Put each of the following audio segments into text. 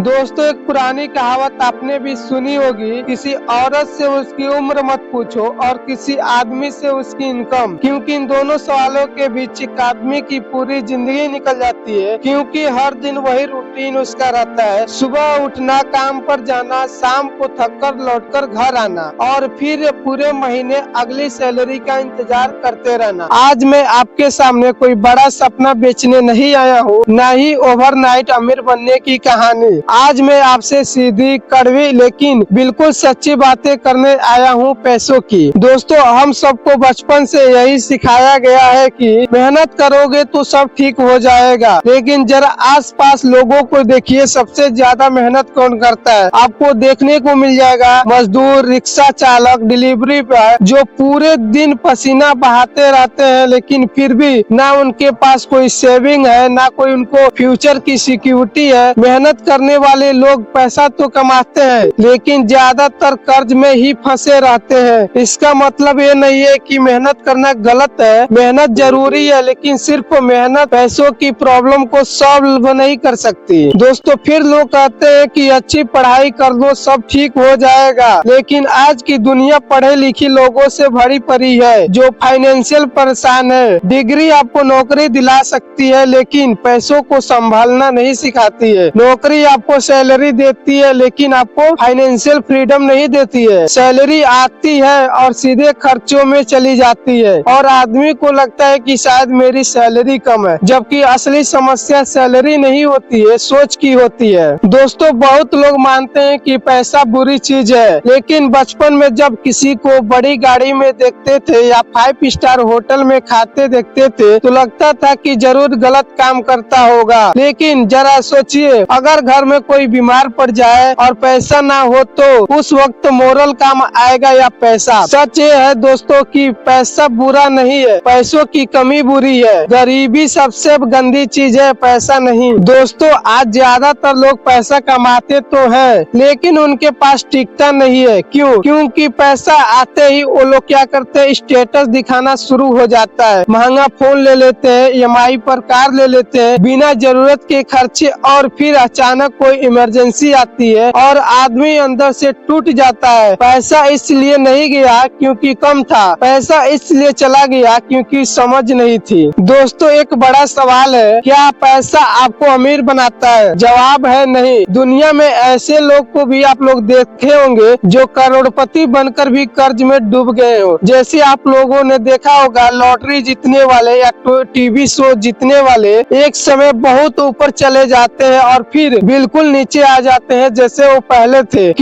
दोस्तों, एक पुरानी कहावत आपने भी सुनी होगी, किसी औरत से उसकी उम्र मत पूछो और किसी आदमी से उसकी इनकम, क्योंकि इन दोनों सवालों के बीच एक आदमी की पूरी जिंदगी निकल जाती है। क्योंकि हर दिन वही रूटीन उसका रहता है, सुबह उठना, काम पर जाना, शाम को थक कर लौट कर घर आना और फिर पूरे महीने अगली सैलरी का इंतजार करते रहना। आज मैं आपके सामने कोई बड़ा सपना बेचने नहीं आया हूँ, न ही ओवरनाइट अमीर बनने की कहानी। आज मैं आपसे सीधी, कड़वी लेकिन बिल्कुल सच्ची बातें करने आया हूँ पैसों की। दोस्तों, हम सबको बचपन से यही सिखाया गया है कि मेहनत करोगे तो सब ठीक हो जाएगा, लेकिन जरा आसपास लोगों को देखिए, सबसे ज्यादा मेहनत कौन करता है? आपको देखने को मिल जाएगा मजदूर, रिक्शा चालक, डिलीवरी बॉय, जो पूरे दिन पसीना बहाते रहते हैं, लेकिन फिर भी ना उनके पास कोई सेविंग है, ना कोई उनको फ्यूचर की सिक्योरिटी है। मेहनत करने वाले लोग पैसा तो कमाते हैं, लेकिन ज्यादातर कर्ज में ही फंसे रहते हैं। इसका मतलब ये नहीं है कि मेहनत करना गलत है, मेहनत जरूरी है, लेकिन सिर्फ मेहनत पैसों की प्रॉब्लम को सॉल्व नहीं कर सकती। दोस्तों, फिर लोग कहते हैं कि अच्छी पढ़ाई कर लो सब ठीक हो जाएगा, लेकिन आज की दुनिया पढ़े लिखी लोगों से भरी पड़ी है जो फाइनेंशियल परेशान है। डिग्री आपको नौकरी दिला सकती है, लेकिन पैसों को संभालना नहीं सिखाती है। नौकरी आपको सैलरी देती है, लेकिन आपको फाइनेंशियल फ्रीडम नहीं देती है। सैलरी आती है और सीधे खर्चों में चली जाती है और आदमी को लगता है कि शायद मेरी सैलरी कम है, जबकि असली समस्या सैलरी नहीं होती है, सोच की होती है। दोस्तों, बहुत लोग मानते हैं कि पैसा बुरी चीज है, लेकिन बचपन में जब किसी को बड़ी गाड़ी में देखते थे या 5 स्टार होटल में खाते देखते थे तो लगता था कि जरूर गलत काम करता होगा। लेकिन जरा सोचिए, अगर घर में कोई बीमार पड़ जाए और पैसा ना हो तो उस वक्त मोरल काम आएगा या पैसा? सच ये है दोस्तों कि पैसा बुरा नहीं है, पैसों की कमी बुरी है। गरीबी सबसे गंदी चीज है, पैसा नहीं। दोस्तों, आज ज्यादातर लोग पैसा कमाते तो है, लेकिन उनके पास टिकता नहीं है। क्यों? क्योंकि पैसा आते ही वो लोग क्या करते हैं, स्टेटस दिखाना शुरू हो जाता है। महंगा फोन ले लेते हैं, EMI पर कार ले लेते हैं, बिना जरूरत के खर्चे, और फिर अचानक कोई इमरजेंसी आती है और आदमी अंदर से टूट जाता है। पैसा इसलिए नहीं गया क्योंकि कम था, पैसा इसलिए चला गया क्योंकि समझ नहीं थी। दोस्तों, एक बड़ा सवाल है, क्या पैसा आपको अमीर बनाता है? जवाब है नहीं। दुनिया में ऐसे लोग को भी आप लोग देखे होंगे जो करोड़पति बनकर भी कर्ज में डूब गए हो। जैसे आप लोगों ने देखा होगा, लॉटरी जीतने वाले या टीवी शो जीतने वाले एक समय बहुत ऊपर चले जाते हैं और फिर बिल्कुल नीचे आ जाते हैं जैसे वो पहले थे।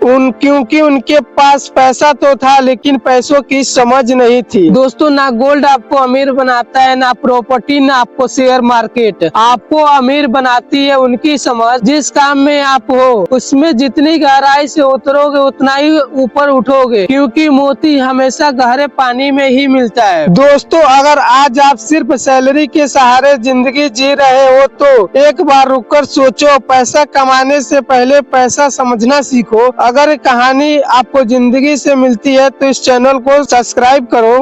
क्योंकि उनके पास पैसा तो था, लेकिन पैसों की समझ नहीं थी। दोस्तों, ना गोल्ड आपको अमीर बनाता है, ना प्रॉपर्टी, ना आपको शेयर मार्केट। आपको अमीर बनाती है उनकी समझ। जिस काम में आप हो उसमें जितनी गहराई से उतरोगे उतना ही ऊपर उठोगे, क्योंकि मोती हमेशा गहरे पानी में ही मिलता है। दोस्तों, अगर आज आप सिर्फ सैलरी के सहारे जिंदगी जी रहे हो तो एक बार रुककर सोचो, पैसा कमाने से पहले पैसा समझना सीखो। अगर कहानी आपको जिंदगी से मिलती है तो इस चैनल को सब्सक्राइब करो।